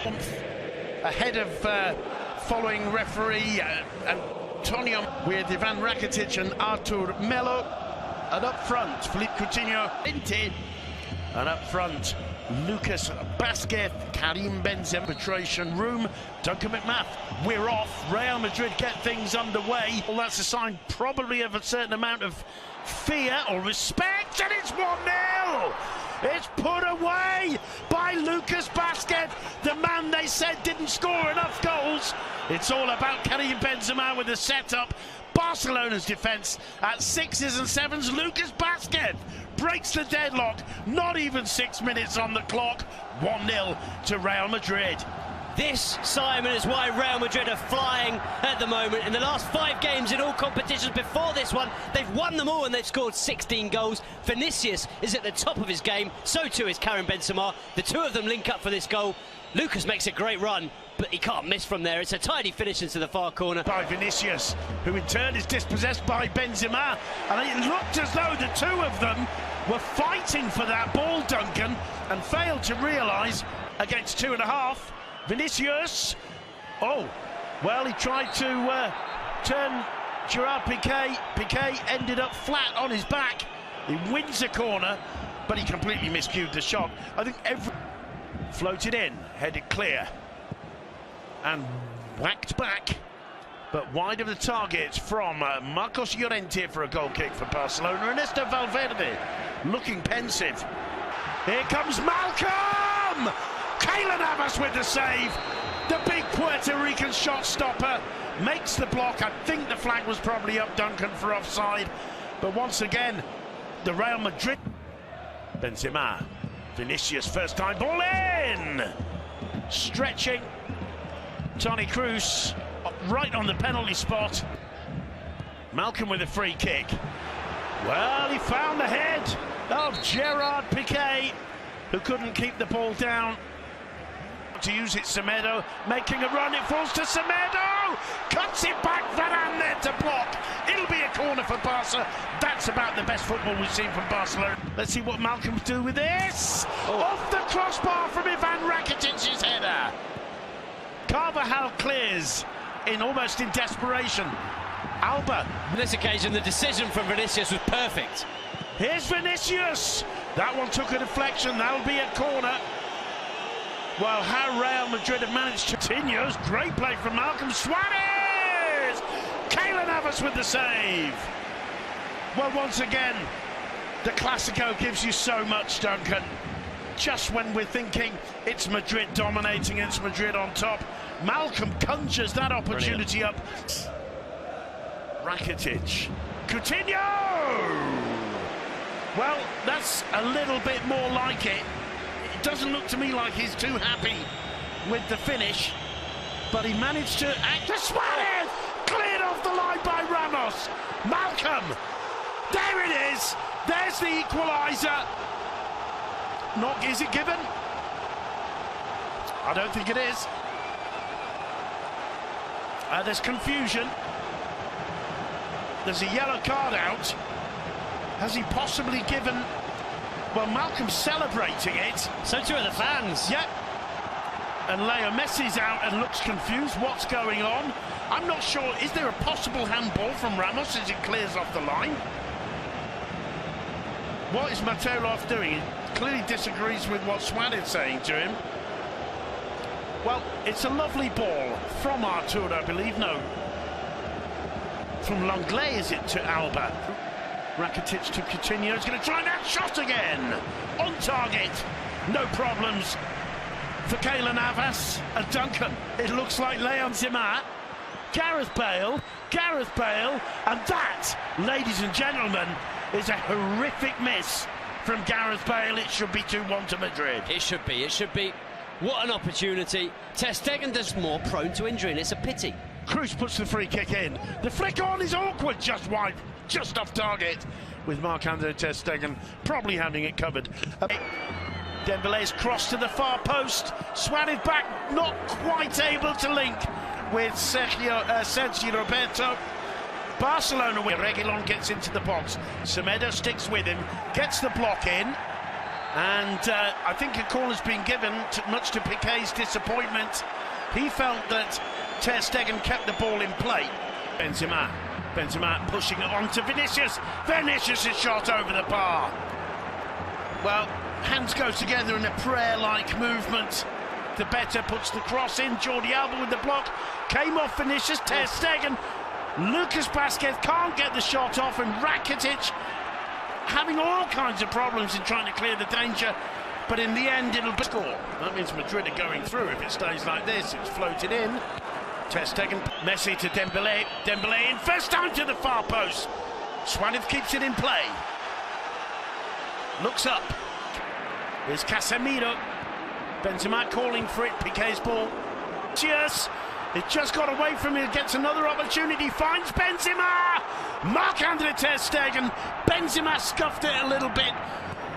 Ahead of following referee Antonio, with Ivan Rakitic and Artur Melo, and up front Philippe Coutinho, and up front Lucas Vázquez, Karim Benzema. Arbitration room, Duncan McMath, we're off. Real Madrid get things underway. Well, that's a sign probably of a certain amount of fear or respect, and it's 1-0. It's put away by Lucas Vázquez, the man they said didn't score enough goals. It's all about Karim Benzema with the setup. Barcelona's defence at 6s and 7s. Lucas Vázquez breaks the deadlock. Not even 6 minutes on the clock. 1-0 to Real Madrid. This, Simon, is why Real Madrid are flying at the moment. In the last 5 games in all competitions before this one, they've won them all and they've scored 16 goals. Vinicius is at the top of his game, so too is Karim Benzema. The two of them link up for this goal. Lucas makes a great run, but he can't miss from there. It's a tidy finish into the far corner. By Vinicius, who in turn is dispossessed by Benzema. And it looked as though the two of them were fighting for that ball, Duncan, and failed to realise against 2.5. Vinicius, oh, well, he tried to turn Gerard Piqué. Piqué ended up flat on his back. He wins a corner, but he completely miscued the shot. I think floated in, headed clear, and whacked back, but wide of the target from Marcos Llorente for a goal kick for Barcelona. Ernesto Valverde looking pensive. Here comes Malcolm! Keylor Navas with the save. The big Puerto Rican shot stopper makes the block. I think the flag was probably up, Duncan, for offside. But once again, the Real Madrid. Benzema, Vinicius, first time ball in. Stretching. Toni Kroos right on the penalty spot. Malcolm with a free kick. Well, he found the head of Gerard Piqué, who couldn't keep the ball down. To use it, Semedo making a run, it falls to Semedo, cuts it back, Varane there to block. It'll be a corner for Barca. That's about the best football we've seen from Barcelona. Let's see what Malcolm do with this. Off the crossbar from Ivan Rakitic's header. Carvajal clears almost in desperation. Alba. On this occasion, the decision from Vinicius was perfect. Here's Vinicius. That one took a deflection. That'll be a corner. Well, how Real Madrid have managed to continues. Great play from Malcolm Suarez! Keylor Navas with the save. Well, once again, the Clásico gives you so much, Duncan. Just when we're thinking it's Madrid dominating, it's Madrid on top, Malcolm conjures that opportunity up. Rakitic. Coutinho! Well, that's a little bit more like it. It doesn't look to me like he's too happy with the finish, but he managed to act. Suarez cleared off the line by Ramos. Malcolm, there it is. There's the equaliser. Is it given? I don't think it is. There's confusion. There's a yellow card out. Has he possibly given? Well, Malcolm's celebrating it. So too are the fans. Yep. And Leo Messi's out and looks confused. What's going on? I'm not sure. Is there a possible handball from Ramos as it clears off the line? What is Mateloff doing? He clearly disagrees with what Suarez is saying to him. Well, it's a lovely ball from Artur, I believe. No. From Lenglet, is it, to Alba? Rakitic to Coutinho. He's going to try that shot again. On target. No problems for Keylor Navas and Duncan. It looks like Leon Zimmer. Gareth Bale. And that, ladies and gentlemen, is a horrific miss from Gareth Bale. It should be 2-1 to Madrid. It should be. What an opportunity. Ter Stegen is more prone to injury, and it's a pity. Kroos puts the free kick in. The flick on is awkward, just wide, just off target, with Marc-Andre Ter Stegen probably having it covered. Dembele's cross to the far post. Suarez back, not quite able to link with Sergio Roberto. Barcelona win. Reguilon gets into the box. Semedo sticks with him, gets the block in. And I think a call has been given, much to Piqué's disappointment. He felt that Ter Stegen kept the ball in play. Benzema pushing it on to Vinicius. Vinicius' shot over the bar. Well, hands go together in a prayer-like movement. The better puts the cross in. Jordi Alba with the block. Came off Vinicius. Ter Stegen. Lucas Vázquez can't get the shot off, and Rakitic having all kinds of problems in trying to clear the danger, but in the end it'll be score. That means Madrid are going through if it stays like this. It's floated in. Ter Stegen, Messi to Dembélé. Dembélé in first time to the far post. Suarez keeps it in play. Looks up. Here's Casemiro. Benzema calling for it. Piqué's ball. Cheers. It just got away from him, gets another opportunity, finds Benzema! Marc-Andre Ter Stegen, Benzema scuffed it a little bit.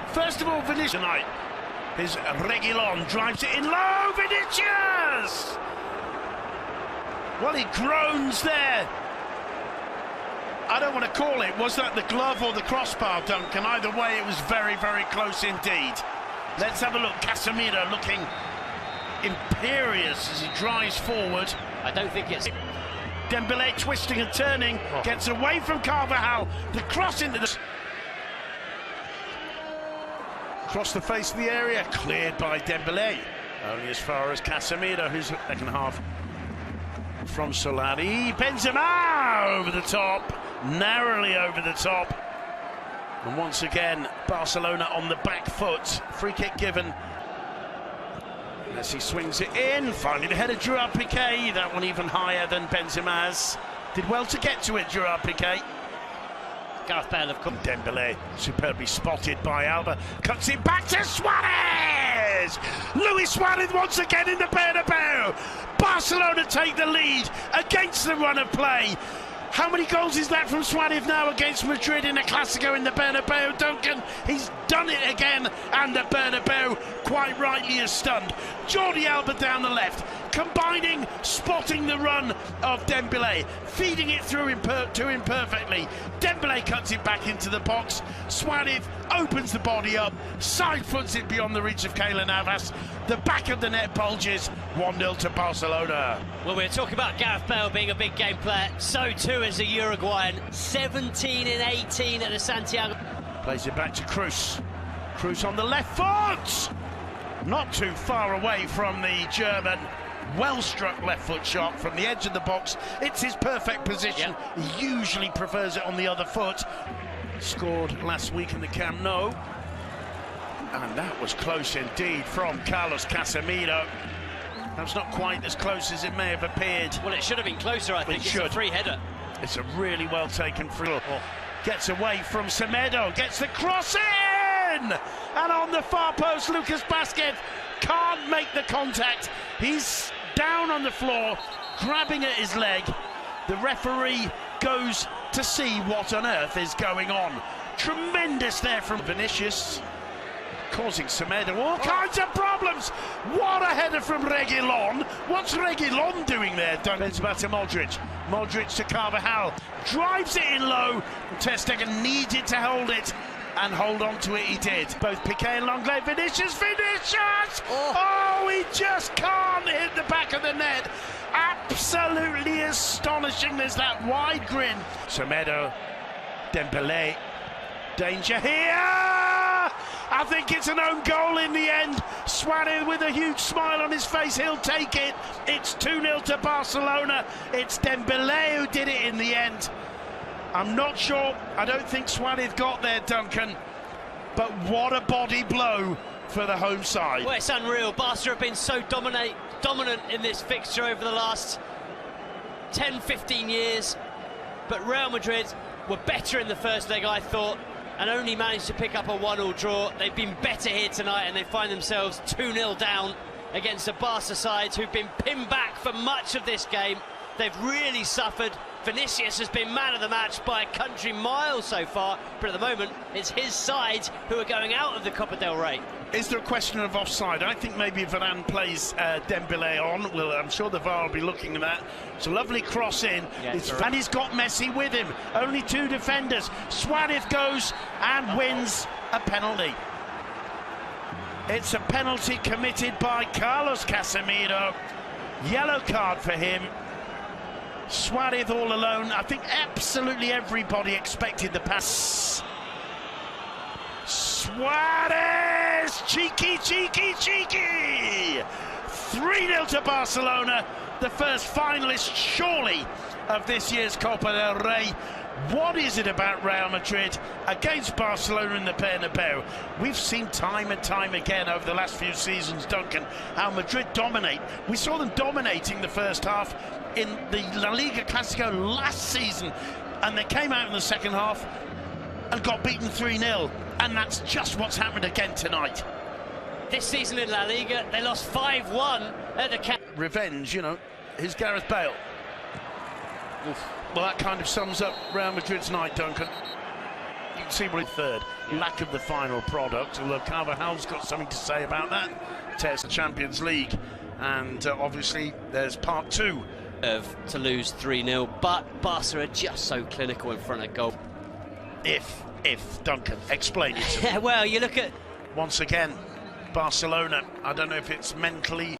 First of all, Vinicius tonight. Here's Reguilón, drives it in low, Vinicius! Well, he groans there. I don't want to call it, was that the glove or the crossbar, Duncan? Either way, it was very, very close indeed. Let's have a look, Casemiro looking imperious as he drives forward. I don't think it's... Dembélé twisting and turning, gets away from Carvajal. The cross into the... Across the face of the area, cleared by Dembélé. Only as far as Casemiro, who's second half from Solari. Benzema over the top, narrowly over the top. And once again, Barcelona on the back foot. Free kick given. Messi swings it in, finally the header, Gerard Piqué, that one even higher than Benzema's. Did well to get to it, Gerard Piqué. Gareth Bale have come. Dembélé, superbly spotted by Alba, cuts it back to Suarez! Luis Suarez once again in the Bernabeu! Barcelona take the lead against the run of play. How many goals is that from Suarez now against Madrid in a Clásico in the Bernabeu, Duncan? He's done it again, and the Bernabeu quite rightly is stunned. Jordi Alba down the left, combining, spotting the run of Dembélé, feeding it through to him perfectly. Dembélé cuts it back into the box. Suarez opens the body up, side foots it beyond the reach of Keylor Navas. The back of the net bulges, 1-0 to Barcelona. Well, we're talking about Gareth Bale being a big game player. So too is the Uruguayan. 17 in 18 at the Santiago. Plays it back to Kroos. Kroos on the left foot! Not too far away from the German. Well-struck left foot shot from the edge of the box. It's his perfect position. Yep. He usually prefers it on the other foot. Scored last week in the Camp Nou. And that was close indeed from Carlos Casemiro. That's not quite as close as it may have appeared. Well, it should have been closer, I think. It's a free header. It's a really well taken free. Gets away from Semedo, gets the cross in! And on the far post, Lucas Vázquez can't make the contact. He's down on the floor, grabbing at his leg. The referee goes to see what on earth is going on. Tremendous there from Vinicius, causing Semedo all kinds of problems. What a header from Reguilón. What's Reguilón doing there? Benzema to Modric. Modric to Carvajal. Drives it in low. Ter Stegen needed to hold it, and hold on to it he did. Both Piqué and Lenglet. Vinicius! Oh, he just can't hit the back of the net. Absolutely astonishing. There's that wide grin. Semedo, Dembélé. Danger here! I think it's an own goal in the end. Suarez with a huge smile on his face, he'll take it. It's 2-0 to Barcelona. It's Dembélé who did it in the end. I'm not sure, I don't think Suarez got there, Duncan, but what a body blow for the home side. Well, it's unreal. Barca have been so dominant in this fixture over the last 10-15 years, but Real Madrid were better in the first leg, I thought, and only managed to pick up a 1-1 draw. They've been better here tonight, and they find themselves 2-0 down against the Barca side, who've been pinned back for much of this game. They've really suffered. Vinicius has been man of the match by a country mile so far, but at the moment it's his side who are going out of the Copa del Rey. Is there a question of offside? I think maybe Varane plays Dembélé on. Well, I'm sure the VAR will be looking at that. It's a lovely cross in, and he's got Messi with him. Only two defenders. Suarez goes and wins a penalty. It's a penalty committed by Carlos Casemiro. Yellow card for him. Suarez all alone. I think absolutely everybody expected the pass. Suarez! Cheeky, cheeky, cheeky! 3-0 to Barcelona, the first finalist, surely, of this year's Copa del Rey. What is it about Real Madrid against Barcelona in the Bernabeu? We've seen time and time again over the last few seasons, Duncan, how Madrid dominate. We saw them dominating the first half in the La Liga Clásico last season, and they came out in the second half and got beaten 3-0, and that's just what's happened again tonight. This season in La Liga, they lost 5-1 at the Revenge, you know, here's Gareth Bale. Oof. Well, that kind of sums up Real Madrid's night, Duncan. You can see what it's third. Lack of the final product, although Carvajal's got something to say about that. Tears the Champions League, and obviously there's part two. To lose 3-0, but Barca are just so clinical in front of goal. If, Duncan, explain it to me. Well, you look at... Once again, Barcelona, I don't know if it's mentally